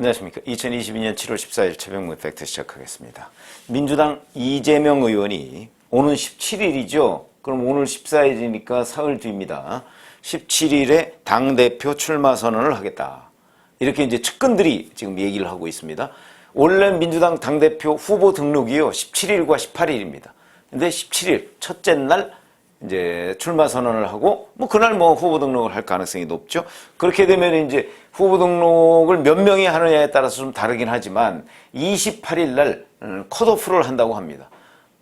안녕하십니까. 2022년 7월 14일 최병무 팩트 시작하겠습니다. 민주당 이재명 의원이 오늘 17일이죠. 그럼 오늘 14일이니까 사흘 뒤입니다. 17일에 당대표 출마 선언을 하겠다. 이렇게 이제 측근들이 지금 얘기를 하고 있습니다. 원래 민주당 당대표 후보 등록이요. 17일과 18일입니다. 근데 17일 첫째 날 이제 출마 선언을 하고 그날 후보 등록을 할 가능성이 높죠. 그렇게 되면 이제 후보 등록을 몇 명이 하느냐에 따라서 좀 다르긴 하지만 28일 날 컷오프를 한다고 합니다.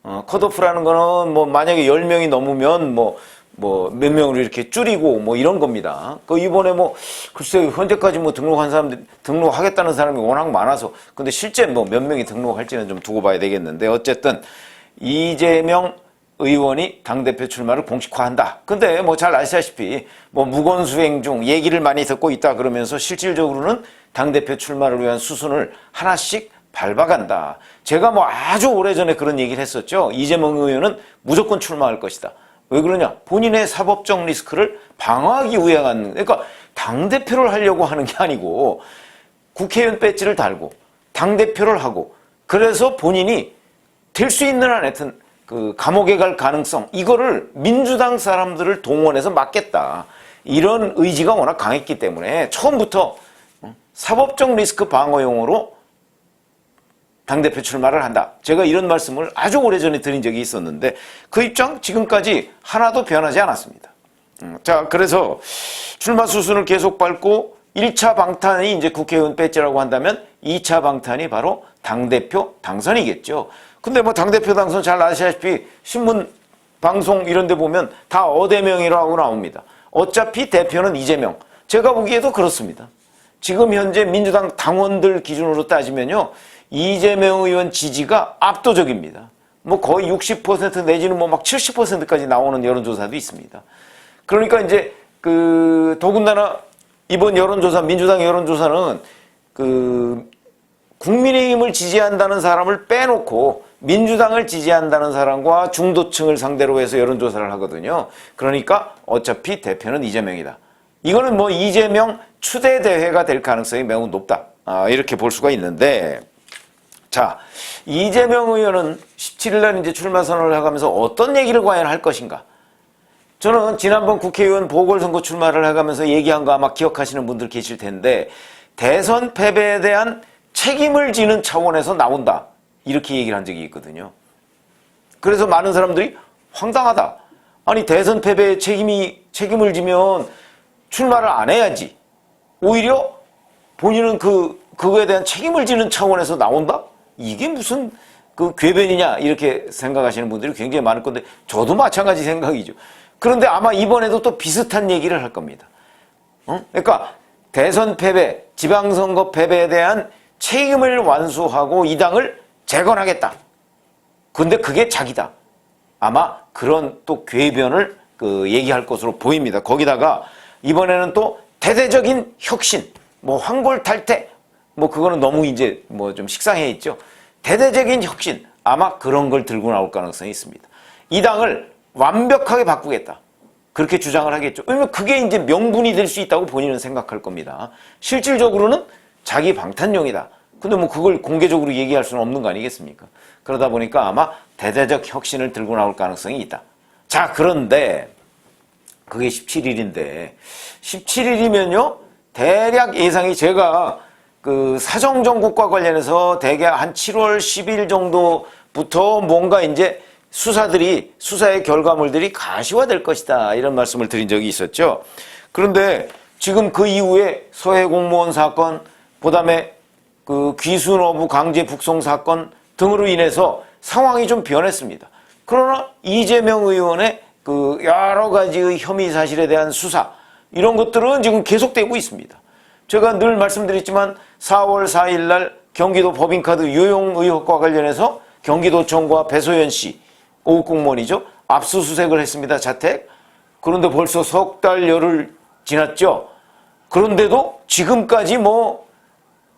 컷오프라는 거는 만약에 10명이 넘으면 몇 명으로 이렇게 줄이고 이런 겁니다. 이번에 글쎄 현재까지 등록한 사람들, 등록하겠다는 사람이 워낙 많아서 근데 실제 몇 명이 등록할지는 좀 두고 봐야 되겠는데 어쨌든 이재명 의원이 당대표 출마를 공식화한다. 근데 잘 아시다시피 무건수행 중 얘기를 많이 듣고 있다 그러면서 실질적으로는 당대표 출마를 위한 수순을 하나씩 밟아간다. 제가 아주 오래전에 그런 얘기를 했었죠. 이재명 의원은 무조건 출마할 것이다. 왜 그러냐? 본인의 사법적 리스크를 방어하기 위한, 그러니까 당대표를 하려고 하는 게 아니고 국회의원 배지를 달고 당대표를 하고 그래서 본인이 될 수 있는 한 하여튼 감옥에 갈 가능성, 이거를 민주당 사람들을 동원해서 막겠다. 이런 의지가 워낙 강했기 때문에 처음부터 사법적 리스크 방어용으로 당대표 출마를 한다. 제가 이런 말씀을 아주 오래전에 드린 적이 있었는데 그 입장 지금까지 하나도 변하지 않았습니다. 자, 그래서 출마 수순을 계속 밟고 1차 방탄이 이제 국회의원 배지라고 한다면 2차 방탄이 바로 당대표 당선이겠죠. 근데 당대표 당선 잘 아시다시피 신문, 방송 이런 데 보면 다 어대명이라고 나옵니다. 어차피 대표는 이재명. 제가 보기에도 그렇습니다. 지금 현재 민주당 당원들 기준으로 따지면요. 이재명 의원 지지가 압도적입니다. 거의 60% 내지는 막 70%까지 나오는 여론조사도 있습니다. 그러니까 이제 더군다나 이번 여론조사, 민주당 여론조사는 국민의힘을 지지한다는 사람을 빼놓고 민주당을 지지한다는 사람과 중도층을 상대로 해서 여론조사를 하거든요. 그러니까 어차피 대표는 이재명이다. 이거는 이재명 추대대회가 될 가능성이 매우 높다. 이렇게 볼 수가 있는데, 자, 이재명 의원은 17일날 이제 출마 선언을 해가면서 어떤 얘기를 과연 할 것인가? 저는 지난번 국회의원 보궐선거 출마를 해가면서 얘기한 거 아마 기억하시는 분들 계실 텐데, 대선 패배에 대한 책임을 지는 차원에서 나온다. 이렇게 얘기를 한 적이 있거든요. 그래서 많은 사람들이 황당하다. 아니 대선 패배에 책임을 지면 출마를 안 해야지. 오히려 본인은 그거에 대한 책임을 지는 차원에서 나온다? 이게 무슨 궤변이냐 이렇게 생각하시는 분들이 굉장히 많을 건데 저도 마찬가지 생각이죠. 그런데 아마 이번에도 또 비슷한 얘기를 할 겁니다. 그러니까 대선 패배, 지방선거 패배에 대한 책임을 완수하고 이 당을 재건하겠다. 근데 그게 자기다. 아마 그런 또 궤변을 얘기할 것으로 보입니다. 거기다가 이번에는 또 대대적인 혁신, 황골탈퇴, 그거는 너무 이제 좀 식상해 있죠. 대대적인 혁신, 아마 그런 걸 들고 나올 가능성이 있습니다. 이 당을 완벽하게 바꾸겠다. 그렇게 주장을 하겠죠. 왜냐면 그게 이제 명분이 될 수 있다고 본인은 생각할 겁니다. 실질적으로는 자기 방탄용이다. 근데 그걸 공개적으로 얘기할 수는 없는 거 아니겠습니까? 그러다 보니까 아마 대대적 혁신을 들고 나올 가능성이 있다. 자, 그런데 그게 17일인데 17일이면요. 대략 예상이 제가 사정정국과 관련해서 대략 한 7월 10일 정도부터 뭔가 이제 수사의 결과물들이 가시화될 것이다. 이런 말씀을 드린 적이 있었죠. 그런데 지금 그 이후에 서해 공무원 사건, 그다음에 귀순어부 강제 북송 사건 등으로 인해서 상황이 좀 변했습니다. 그러나 이재명 의원의 여러 가지의 혐의 사실에 대한 수사 이런 것들은 지금 계속되고 있습니다. 제가 늘 말씀드렸지만 4월 4일 날 경기도 법인카드 유용 의혹과 관련해서 경기도청과 배소연 씨, 5급 공무원이죠. 압수수색을 했습니다. 자택. 그런데 벌써 석 달 열흘 지났죠. 그런데도 지금까지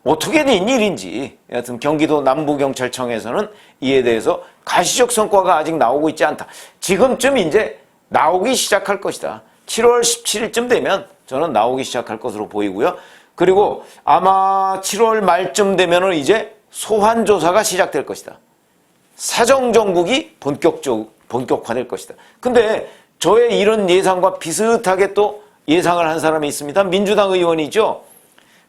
어떻게 된 일인지 여하튼 경기도 남부경찰청에서는 이에 대해서 가시적 성과가 아직 나오고 있지 않다. 지금쯤 이제 나오기 시작할 것이다. 7월 17일쯤 되면 저는 나오기 시작할 것으로 보이고요. 그리고 아마 7월 말쯤 되면은 이제 소환 조사가 시작될 것이다. 사정 정국이 본격화될 것이다. 근데 저의 이런 예상과 비슷하게 또 예상을 한 사람이 있습니다. 민주당 의원이죠.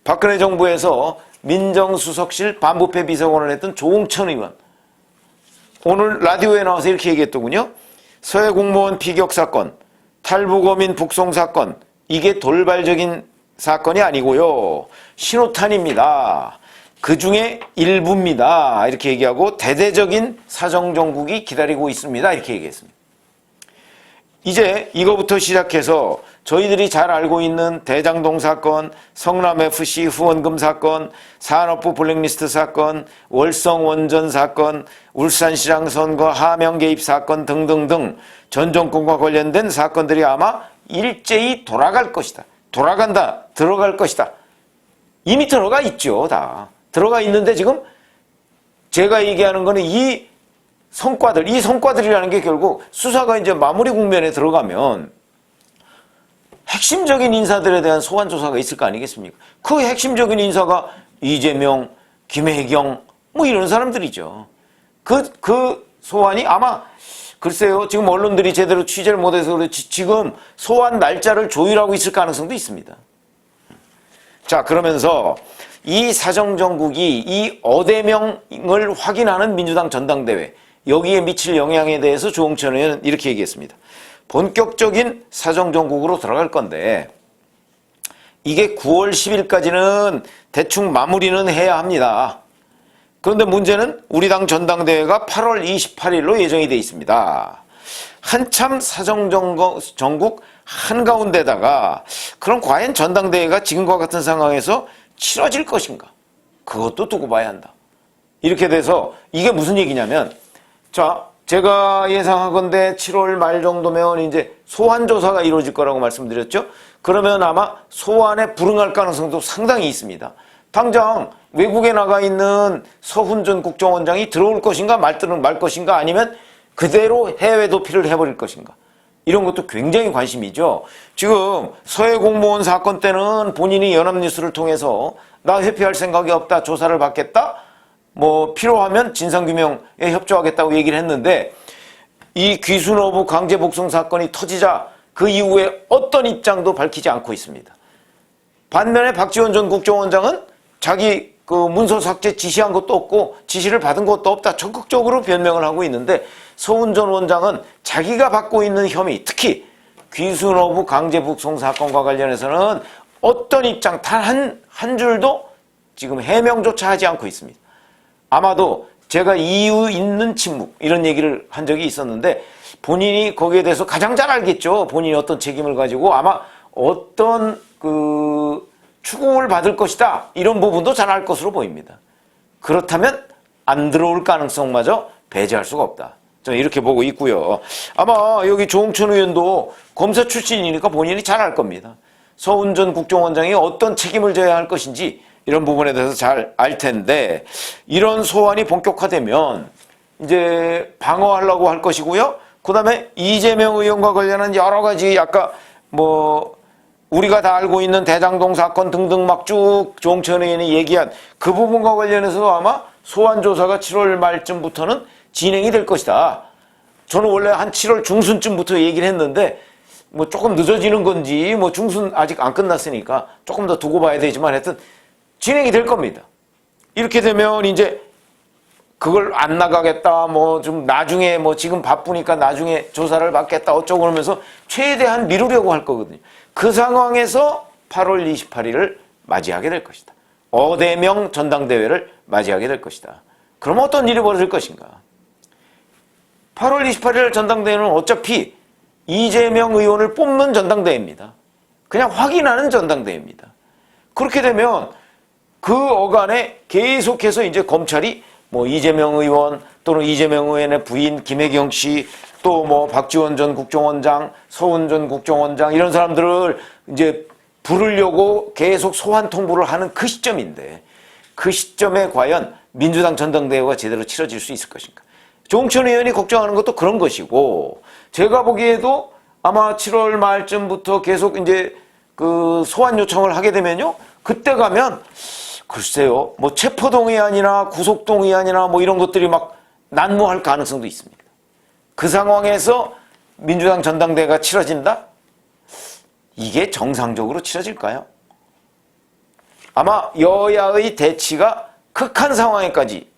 박근혜 정부에서 민정수석실 반부패 비서관을 했던 조홍천 의원. 오늘 라디오에 나와서 이렇게 얘기했더군요. 서해 공무원 피격 사건, 탈북어민 북송 사건, 이게 돌발적인 사건이 아니고요. 신호탄입니다. 그 중에 일부입니다. 이렇게 얘기하고 대대적인 사정정국이 기다리고 있습니다. 이렇게 얘기했습니다. 이제 이거부터 시작해서 저희들이 잘 알고 있는 대장동 사건, 성남FC 후원금 사건, 산업부 블랙리스트 사건, 월성 원전 사건, 울산시장 선거 하명 개입 사건 등등등 전 정권과 관련된 사건들이 아마 일제히 돌아갈 것이다. 돌아간다. 들어갈 것이다. 이미 들어가 있죠. 다. 들어가 있는데 지금 제가 얘기하는 거는 이 성과들이라는 게 결국 수사가 이제 마무리 국면에 들어가면 핵심적인 인사들에 대한 소환 조사가 있을 거 아니겠습니까? 그 핵심적인 인사가 이재명, 김혜경 뭐 이런 사람들이죠. 그 소환이 아마 글쎄요. 지금 언론들이 제대로 취재를 못해서 그렇지 지금 소환 날짜를 조율하고 있을 가능성도 있습니다. 자, 그러면서 이 사정정국이 이 어대명을 확인하는 민주당 전당대회 여기에 미칠 영향에 대해서 조홍천 의원은 이렇게 얘기했습니다. 본격적인 사정정국으로 들어갈 건데 이게 9월 10일까지는 대충 마무리는 해야 합니다. 그런데 문제는 우리 당 전당대회가 8월 28일로 예정이 되어 있습니다. 한참 사정정국 한가운데다가 그럼 과연 전당대회가 지금과 같은 상황에서 치러질 것인가? 그것도 두고 봐야 한다. 이렇게 돼서 이게 무슨 얘기냐면 자, 제가 예상하건대 7월 말 정도면 이제 소환 조사가 이루어질 거라고 말씀드렸죠. 그러면 아마 소환에 불응할 가능성도 상당히 있습니다. 당장 외국에 나가 있는 서훈전 국정원장이 들어올 것인가 말 것인가 아니면 그대로 해외 도피를 해버릴 것인가. 이런 것도 굉장히 관심이죠. 지금 서해 공무원 사건 때는 본인이 연합뉴스를 통해서 나 회피할 생각이 없다. 조사를 받겠다. 뭐 필요하면 진상규명에 협조하겠다고 얘기를 했는데 이 귀순어부 강제 복송 사건이 터지자 그 이후에 어떤 입장도 밝히지 않고 있습니다. 반면에 박지원 전 국정원장은 자기 그 문서 삭제 지시한 것도 없고 지시를 받은 것도 없다. 적극적으로 변명을 하고 있는데 서훈 전 원장은 자기가 받고 있는 혐의 특히 귀순어부 강제 복송 사건과 관련해서는 어떤 입장 단 한 줄도 지금 해명조차 하지 않고 있습니다. 아마도 제가 이유 있는 침묵 이런 얘기를 한 적이 있었는데 본인이 거기에 대해서 가장 잘 알겠죠. 본인이 어떤 책임을 가지고 아마 어떤 그 추궁을 받을 것이다. 이런 부분도 잘 알 것으로 보입니다. 그렇다면 안 들어올 가능성마저 배제할 수가 없다. 저는 이렇게 보고 있고요. 아마 여기 조홍천 의원도 검사 출신이니까 본인이 잘 알 겁니다. 서훈 전 국정원장이 어떤 책임을 져야 할 것인지 이런 부분에 대해서 잘 알 텐데 이런 소환이 본격화되면 이제 방어하려고 할 것이고요. 그 다음에 이재명 의원과 관련한 여러 가지 아까 뭐 우리가 다 알고 있는 대장동 사건 등등 막 쭉 조홍천 의원이 얘기한 그 부분과 관련해서도 아마 소환 조사가 7월 말쯤부터는 진행이 될 것이다. 저는 원래 한 7월 중순쯤부터 얘기를 했는데 뭐 조금 늦어지는 건지 뭐 중순 아직 안 끝났으니까 조금 더 두고 봐야 되지만 하여튼 진행이 될 겁니다. 이렇게 되면 이제 그걸 안 나가겠다 뭐 좀 나중에 뭐 지금 바쁘니까 나중에 조사를 받겠다 어쩌고 그러면서 최대한 미루려고 할 거거든요. 그 상황에서 8월 28일을 맞이하게 될 것이다. 어대명 전당대회를 맞이하게 될 것이다. 그럼 어떤 일이 벌어질 것인가? 8월 28일 전당대회는 어차피 이재명 의원을 뽑는 전당대회입니다. 그냥 확인하는 전당대회입니다. 그렇게 되면 그 어간에 계속해서 이제 검찰이 뭐 이재명 의원 또는 이재명 의원의 부인 김혜경 씨 또 뭐 박지원 전 국정원장, 서훈 전 국정원장 이런 사람들을 이제 부르려고 계속 소환 통보를 하는 그 시점인데 그 시점에 과연 민주당 전당대회가 제대로 치러질 수 있을 것인가? 조홍천 의원이 걱정하는 것도 그런 것이고 제가 보기에도 아마 7월 말쯤부터 계속 이제 그 소환 요청을 하게 되면요. 그때 가면 글쎄요, 뭐 체포동의안이나 구속동의안이나 뭐 이런 것들이 막 난무할 가능성도 있습니다. 그 상황에서 민주당 전당대회가 치러진다? 이게 정상적으로 치러질까요? 아마 여야의 대치가 극한 상황에까지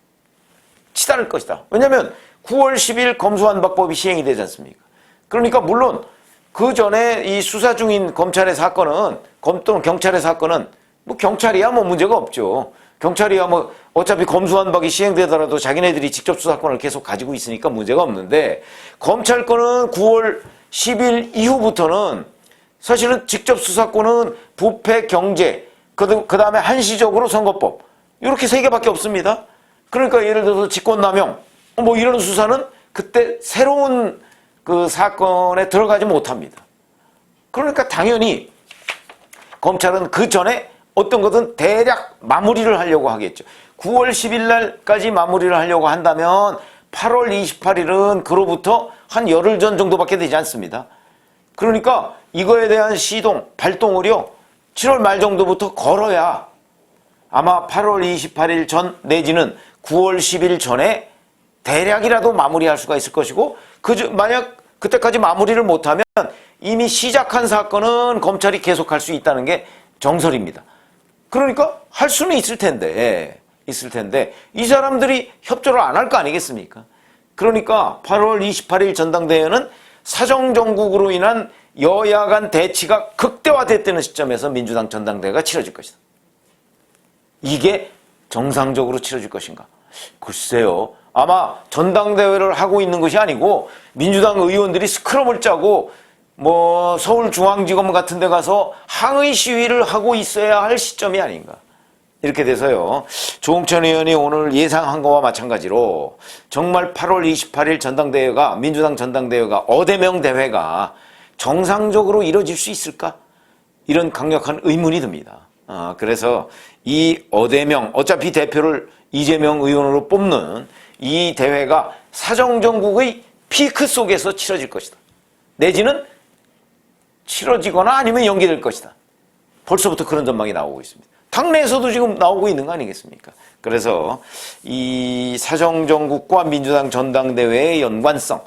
치달을 것이다. 왜냐하면 9월 10일 검수완박법이 시행이 되지 않습니까? 그러니까 물론 그 전에 이 수사 중인 검찰의 사건은, 또는 경찰의 사건은 뭐 경찰이야 뭐 문제가 없죠. 경찰이야 뭐 어차피 검수완박이 시행되더라도 자기네들이 직접 수사권을 계속 가지고 있으니까 문제가 없는데, 검찰 거는 9월 10일 이후부터는 사실은 직접 수사권은 부패, 경제, 그 다음에 한시적으로 선거법, 이렇게 세 개밖에 없습니다. 그러니까 예를 들어서 직권남용 뭐 이런 수사는 그때 새로운 그 사건에 들어가지 못합니다. 그러니까 당연히 검찰은 그 전에 어떤 것은 대략 마무리를 하려고 하겠죠. 9월 10일 날까지 마무리를 하려고 한다면 8월 28일은 그로부터 한 열흘 전 정도밖에 되지 않습니다. 그러니까 이거에 대한 시동, 발동을요 7월 말 정도부터 걸어야 아마 8월 28일 전 내지는 9월 10일 전에 대략이라도 마무리할 수가 있을 것이고, 만약 그때까지 마무리를 못하면 이미 시작한 사건은 검찰이 계속할 수 있다는 게 정설입니다. 그러니까 할 수는 있을 텐데 이 사람들이 협조를 안 할 거 아니겠습니까? 그러니까 8월 28일 전당대회는 사정정국으로 인한 여야 간 대치가 극대화됐다는 시점에서 민주당 전당대회가 치러질 것이다. 이게 정상적으로 치러질 것인가? 글쎄요. 아마 전당대회를 하고 있는 것이 아니고 민주당 의원들이 스크럼을 짜고 뭐 서울중앙지검 같은 데 가서 항의 시위를 하고 있어야 할 시점이 아닌가. 이렇게 돼서요. 조홍천 의원이 오늘 예상한 거와 마찬가지로 정말 8월 28일 전당대회가, 민주당 전당대회가, 어대명 대회가 정상적으로 이루어질 수 있을까? 이런 강력한 의문이 듭니다. 그래서 이 어대명, 어차피 대표를 이재명 의원으로 뽑는 이 대회가 사정정국의 피크 속에서 치러질 것이다. 내지는 치러지거나 아니면 연기될 것이다. 벌써부터 그런 전망이 나오고 있습니다. 당내에서도 지금 나오고 있는 거 아니겠습니까? 그래서 이 사정정국과 민주당 전당대회의 연관성,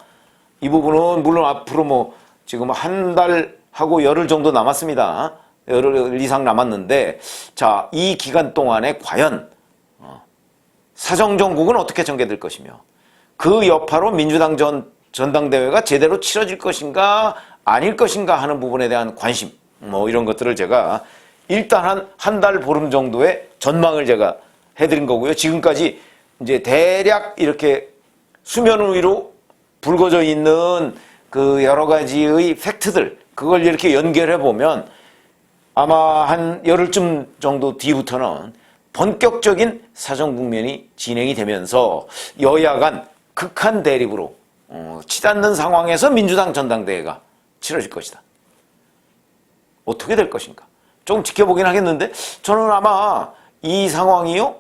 이 부분은 물론 앞으로 뭐 지금 한 달하고 열흘 정도 남았습니다. 열흘 이상 남았는데, 자, 이 기간 동안에 과연 사정정국은 어떻게 전개될 것이며 그 여파로 민주당 전당대회가 제대로 치러질 것인가 아닐 것인가 하는 부분에 대한 관심, 뭐 이런 것들을 제가 일단 한 달 보름 정도의 전망을 제가 해드린 거고요. 지금까지 이제 대략 이렇게 수면 위로 불거져 있는 그 여러 가지의 팩트들, 그걸 이렇게 연결해 보면 아마 한 열흘쯤 정도 뒤부터는 본격적인 사정 국면이 진행이 되면서 여야 간 극한 대립으로 치닫는 상황에서 민주당 전당대회가 치러질 것이다. 어떻게 될 것인가? 조금 지켜보긴 하겠는데 저는 아마 이 상황이요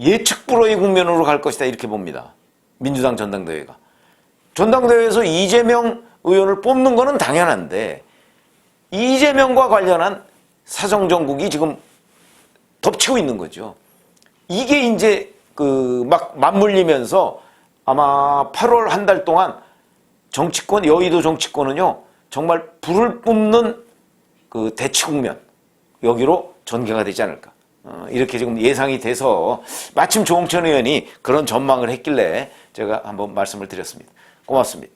예측 불허의 국면으로 갈 것이다, 이렇게 봅니다. 민주당 전당대회가. 전당대회에서 이재명 의원을 뽑는 거는 당연한데 이재명과 관련한 사정정국이 지금 덮치고 있는 거죠. 이게 이제 막 맞물리면서 아마 8월 한 달 동안 정치권, 여의도 정치권은요 정말 불을 뿜는 그 대치 국면, 여기로 전개가 되지 않을까. 이렇게 지금 예상이 돼서 마침 조홍천 의원이 그런 전망을 했길래 제가 한번 말씀을 드렸습니다. 고맙습니다.